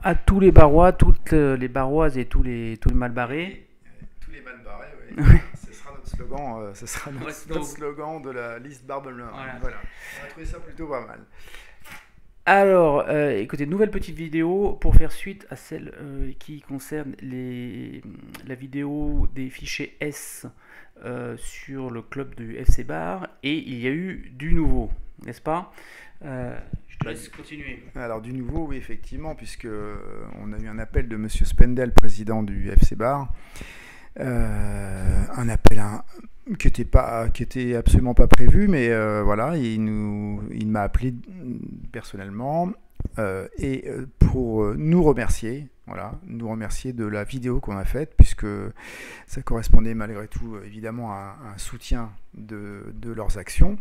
À tous les Barrois, toutes les Barroises et tous les mal barrés. Tous les mal barrés, oui. Ouais. Ce sera notre slogan, ce sera notre slogan de la liste Barbe Noire. Voilà. Voilà. On a trouvé ça plutôt pas mal. Alors, écoutez, nouvelle petite vidéo pour faire suite à celle qui concerne la vidéo des fichiers S sur le club du FC Bar. Et il y a eu du nouveau, n'est-ce pas? Je te laisse continuer. Alors du nouveau, oui, effectivement, puisque on a eu un appel de Monsieur Spendel, président du FC Bar. Un appel qui était absolument pas prévu, mais voilà, il m'a appelé personnellement pour nous remercier, voilà, nous remercier de la vidéo qu'on a faite, puisque ça correspondait malgré tout évidemment à un soutien de leurs actions.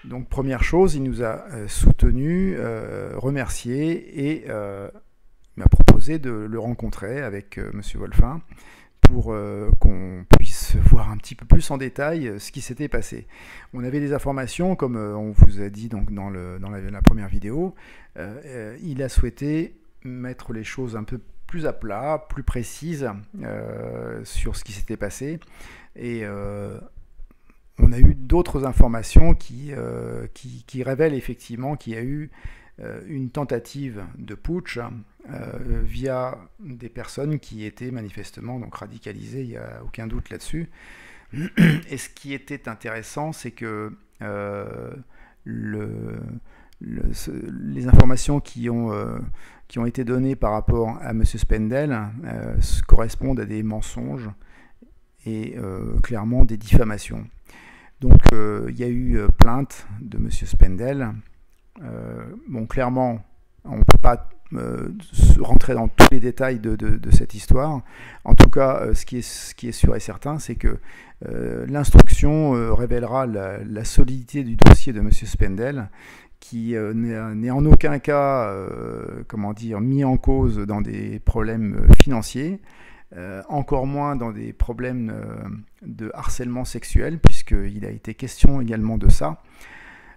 Donc première chose, il nous a soutenus, remerciés et il m'a proposé de le rencontrer avec Monsieur Wolfin pour qu'on puisse voir un petit peu plus en détail ce qui s'était passé. On avait des informations, comme on vous a dit donc dans la première vidéo. Il a souhaité mettre les choses un peu plus à plat, plus précises sur ce qui s'était passé. Et on a eu d'autres informations qui révèlent effectivement qu'il y a eu une tentative de putsch via des personnes qui étaient manifestement donc radicalisées, il n'y a aucun doute là-dessus. Et ce qui était intéressant, c'est que les informations qui ont été données par rapport à M. Spendel correspondent à des mensonges et clairement des diffamations. Donc il y a eu plainte de M. Spendel. Bon, clairement, on ne peut pas rentrer dans tous les détails de cette histoire. En tout cas, ce qui est sûr et certain, c'est que l'instruction révélera la solidité du dossier de M. Spendel, qui n'est en aucun cas mis en cause dans des problèmes financiers, encore moins dans des problèmes de harcèlement sexuel, puisqu'il a été question également de ça.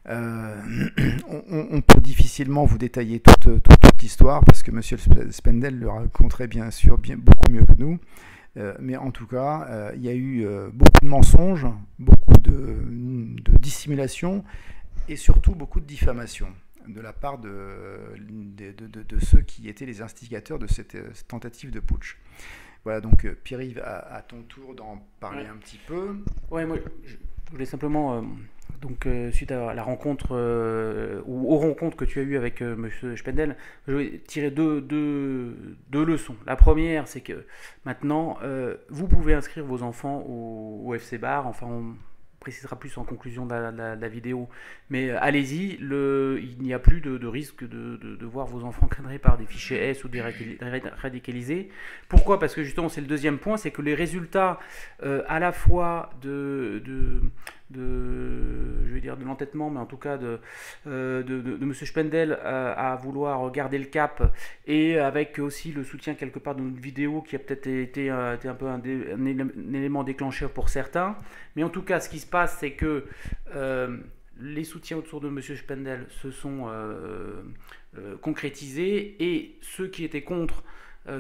On peut difficilement vous détailler toute l'histoire, parce que M. Spendel le raconterait bien sûr beaucoup mieux que nous. Mais en tout cas, il y a eu beaucoup de mensonges, beaucoup de dissimulation et surtout beaucoup de diffamation de la part de ceux qui étaient les instigateurs de cette tentative de putsch. Voilà, donc Pierre-Yves, à ton tour d'en parler un petit peu. Ouais, moi je voulais simplement, suite à la rencontre ou aux rencontres que tu as eues avec Monsieur Spendel, je vais tirer deux leçons. La première, c'est que maintenant, vous pouvez inscrire vos enfants au FC Bar. Enfin, on précisera plus en conclusion de la vidéo. Mais allez-y, il n'y a plus de risque de voir vos enfants cadrés par des fichiers S ou des radicalisés. Pourquoi? Parce que justement, c'est le deuxième point, c'est que les résultats à la fois je vais dire de l'entêtement, mais en tout cas de M. Spendel à vouloir garder le cap, et avec aussi le soutien quelque part de notre vidéo qui a peut-être été un peu un élément déclencheur pour certains. Mais en tout cas, ce qui se passe, c'est que les soutiens autour de M. Spendel se sont concrétisés, et ceux qui étaient contre,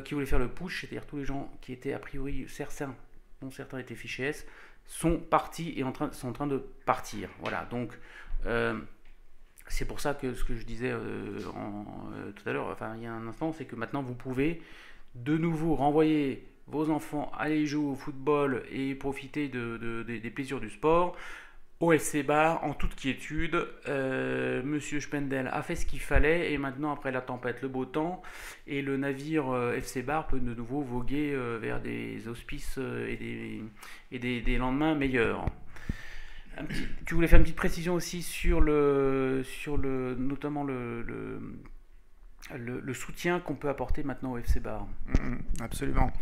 qui voulaient faire le push, c'est-à-dire tous les gens qui étaient a priori certains, dont certains étaient fichés S, sont partis et sont en train de partir. Voilà, donc c'est pour ça que ce que je disais tout à l'heure, enfin il y a un instant, c'est que maintenant vous pouvez de nouveau renvoyer vos enfants aller jouer au football et profiter des plaisirs du sport au FC Bar en toute quiétude. Monsieur Spendel a fait ce qu'il fallait, et maintenant, après la tempête, le beau temps, et le navire FC Bar peut de nouveau voguer vers des auspices et des lendemains meilleurs. Tu voulais faire une petite précision aussi sur notamment le soutien qu'on peut apporter maintenant au FC Bar. Absolument.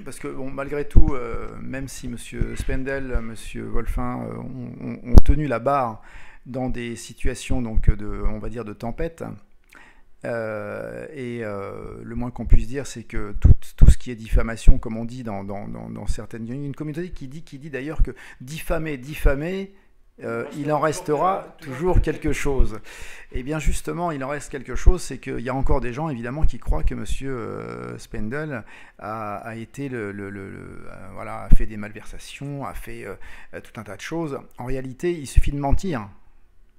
Parce que bon, malgré tout, même si M. Spendel, M. Wolfin ont tenu la barre dans des situations donc on va dire de tempête, le moins qu'on puisse dire, c'est que tout ce qui est diffamation, comme on dit dans certaines... Il y a une communauté qui dit d'ailleurs que diffamer il en restera toujours quelque chose. Et bien justement, il en reste quelque chose, c'est qu'il y a encore des gens évidemment qui croient que M. Spendel a été voilà, a fait des malversations, a fait tout un tas de choses. En réalité, il suffit de mentir.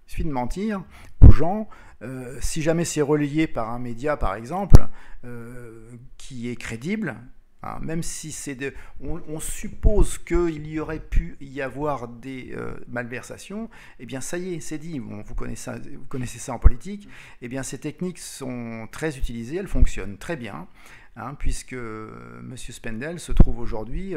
Il suffit de mentir aux gens. Si jamais c'est relayé par un média, par exemple, qui est crédible, hein, même si on suppose qu'il y aurait pu y avoir des malversations, eh bien ça y est, c'est dit. Bon, vous connaissez ça en politique. Eh bien ces techniques sont très utilisées, elles fonctionnent très bien. Hein, puisque M. Spendel se trouve aujourd'hui,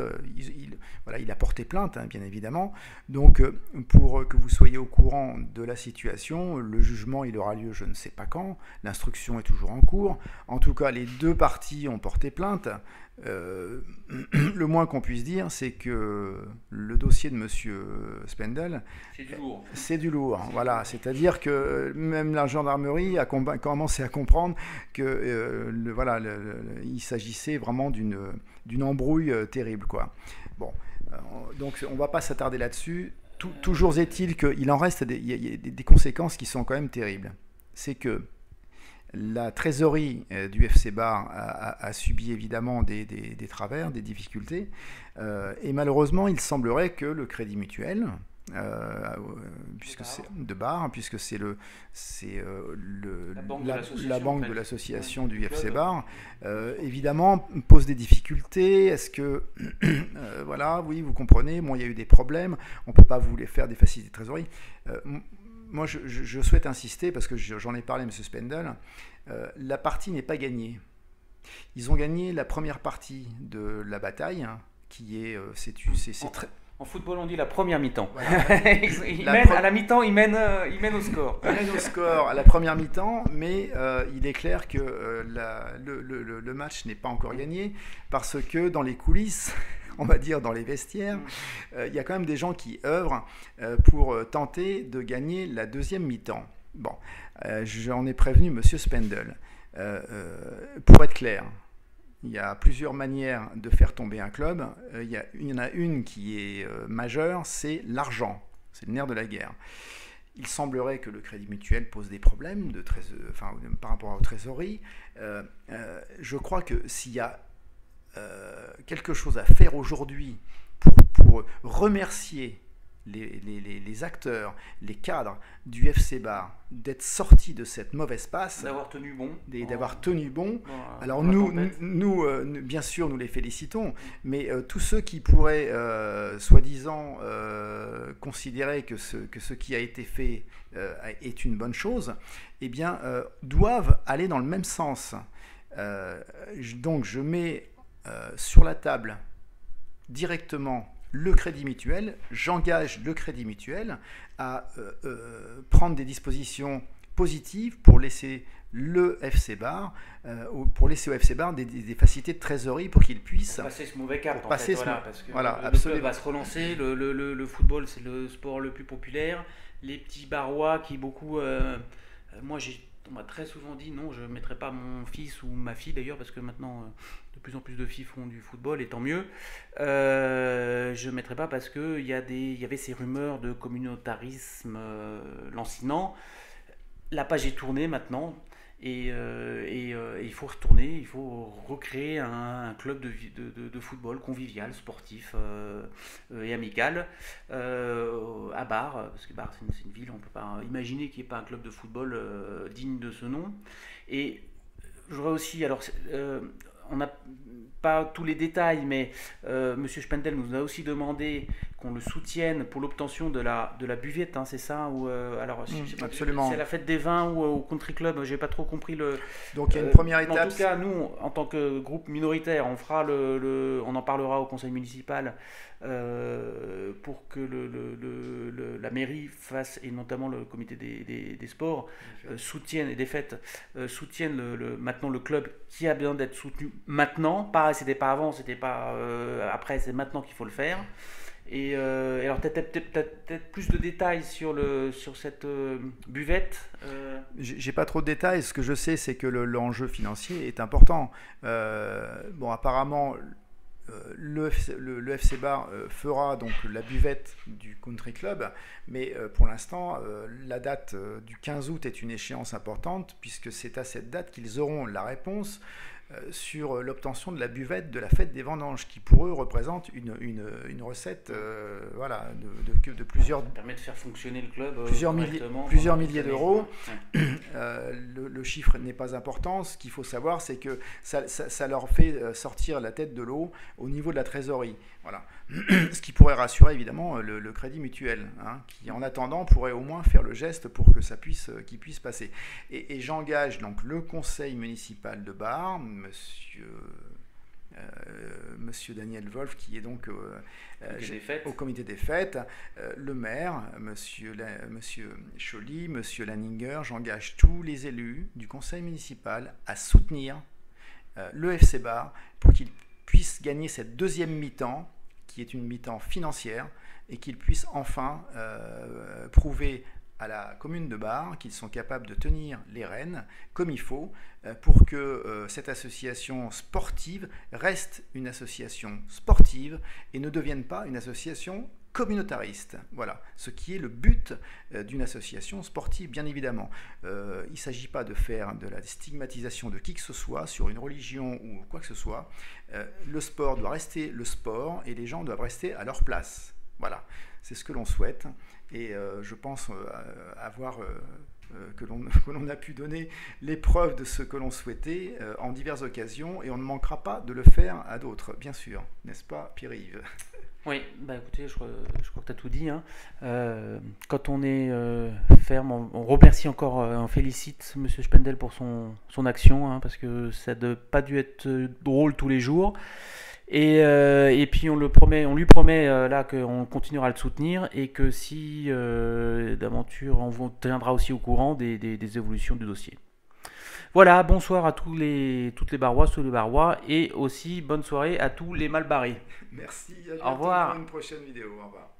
voilà, il a porté plainte, hein, bien évidemment. Donc, pour que vous soyez au courant de la situation, le jugement, il aura lieu je ne sais pas quand, l'instruction est toujours en cours. En tout cas, les deux parties ont porté plainte. Le moins qu'on puisse dire, c'est que le dossier de M. Spendel, c'est du lourd. Voilà, c'est-à-dire que même la gendarmerie a commencé à comprendre que voilà, il s'agissait vraiment d'une embrouille terrible, quoi. Bon, donc on ne va pas s'attarder là-dessus. Toujours est-il qu'il en reste des conséquences qui sont quand même terribles. C'est que la trésorerie du FC Bar a subi évidemment des travers, des difficultés, et malheureusement il semblerait que le Crédit Mutuel, puisque c'est la banque de l'association du FC Bar, évidemment pose des difficultés. Est-ce que voilà, oui, vous comprenez, bon, il y a eu des problèmes, on ne peut pas vous les faire des facilités de trésorerie. Moi, je souhaite insister, parce que j'en ai parlé à M. Spendel, la partie n'est pas gagnée. Ils ont gagné la première partie de la bataille, hein, qui est... En football, on dit la première mi-temps. Voilà. À la mi-temps, ils mènent au score. Ils mènent au score à la première mi-temps, mais il est clair que le match n'est pas encore gagné, parce que dans les coulisses... on va dire dans les vestiaires, il y a quand même des gens qui œuvrent pour tenter de gagner la deuxième mi-temps. Bon, j'en ai prévenu M. Spendel. Pour être clair, il y a plusieurs manières de faire tomber un club. Il y en a une qui est majeure, c'est l'argent. C'est le nerf de la guerre. Il semblerait que le Crédit Mutuel pose des problèmes par rapport aux trésoreries. Je crois que s'il y a quelque chose à faire aujourd'hui pour remercier les acteurs, les cadres du FC Bar d'être sortis de cette mauvaise passe, d'avoir tenu bon. Alors nous, bien sûr, nous les félicitons, mais tous ceux qui pourraient, soi-disant, considérer que ce qui a été fait est une bonne chose, eh bien, doivent aller dans le même sens. Donc je mets sur la table directement le Crédit Mutuel, j'engage le Crédit Mutuel à prendre des dispositions positives pour laisser le FC Bar, pour laisser au FC Bar des facilités de trésorerie pour qu'il puisse passer ce mauvais cap. Parce que le club va se relancer, le football c'est le sport le plus populaire, les petits Barois qui beaucoup... on m'a très souvent dit non, je ne mettrai pas mon fils ou ma fille d'ailleurs, parce que maintenant de plus en plus de filles font du football, et tant mieux. Je ne mettrai pas parce qu'il y avait ces rumeurs de communautarisme lancinant. La page est tournée maintenant, et il faut retourner, il faut recréer un club de football convivial, sportif et amical à Bar, parce que Bar c'est une ville, on ne peut pas imaginer qu'il n'y ait pas un club de football digne de ce nom. Et j'aurais aussi, alors on n'a pas tous les détails, mais M. Spendel nous a aussi demandé qu'on le soutienne pour l'obtention de la buvette, hein, c'est ça ou absolument. C'est la fête des vins ou au country club, j'ai pas trop compris le. Donc il y a une première étape. En tout cas, nous, en tant que groupe minoritaire, on fera on en parlera au conseil municipal pour que la mairie fasse, et notamment le comité des sports, soutiennent et des fêtes soutiennent maintenant le club qui a besoin d'être soutenu maintenant. C'était pas avant, c'était pas après, c'est maintenant qu'il faut le faire. Et alors peut-être plus de détails sur cette buvette. J'ai pas trop de détails. Ce que je sais, c'est que l'enjeu financier est important. Bon, apparemment, le FC Bar fera donc la buvette du Country Club, mais pour l'instant, la date du 15 août est une échéance importante, puisque c'est à cette date qu'ils auront la réponse sur l'obtention de la buvette de la fête des vendanges, qui pour eux représente une recette voilà, de plusieurs... Ça permet de faire fonctionner le club plusieurs milliers d'euros. Le chiffre n'est pas important. Ce qu'il faut savoir, c'est que ça leur fait sortir la tête de l'eau au niveau de la trésorerie. Voilà. Ce qui pourrait rassurer évidemment le Crédit Mutuel, hein, qui en attendant pourrait au moins faire le geste pour que ça qu'il puisse passer. Et j'engage donc le conseil municipal de Bar, monsieur Daniel Wolf, qui est donc au comité des fêtes, le maire, monsieur Choly, monsieur Lanninger. J'engage tous les élus du conseil municipal à soutenir le FC Bar pour qu'il puisse gagner cette deuxième mi-temps, qui est une mi-temps financière, et qu'ils puissent enfin prouver à la commune de Bar qu'ils sont capables de tenir les rênes comme il faut pour que cette association sportive reste une association sportive et ne devienne pas une association communautariste. Voilà, ce qui est le but d'une association sportive, bien évidemment. Il ne s'agit pas de faire de la stigmatisation de qui que ce soit sur une religion ou quoi que ce soit. Le sport doit rester le sport et les gens doivent rester à leur place. Voilà, c'est ce que l'on souhaite et je pense que l'on a pu donner les preuves de ce que l'on souhaitait en diverses occasions et on ne manquera pas de le faire à d'autres, bien sûr, n'est-ce pas Pierre-Yves? Oui, bah écoutez, je crois que tu as tout dit, hein. Quand on est ferme, on remercie encore, on félicite M. Spendel pour son action, hein, parce que ça n'a pas dû être drôle tous les jours. Et puis on lui promet là qu'on continuera à le soutenir et que si d'aventure on vous tiendra aussi au courant des évolutions du dossier. Voilà, bonsoir à toutes les Barroises, tous les Barrois et aussi bonne soirée à tous les mal barrés. Merci, au revoir. Pour une prochaine vidéo. Au revoir.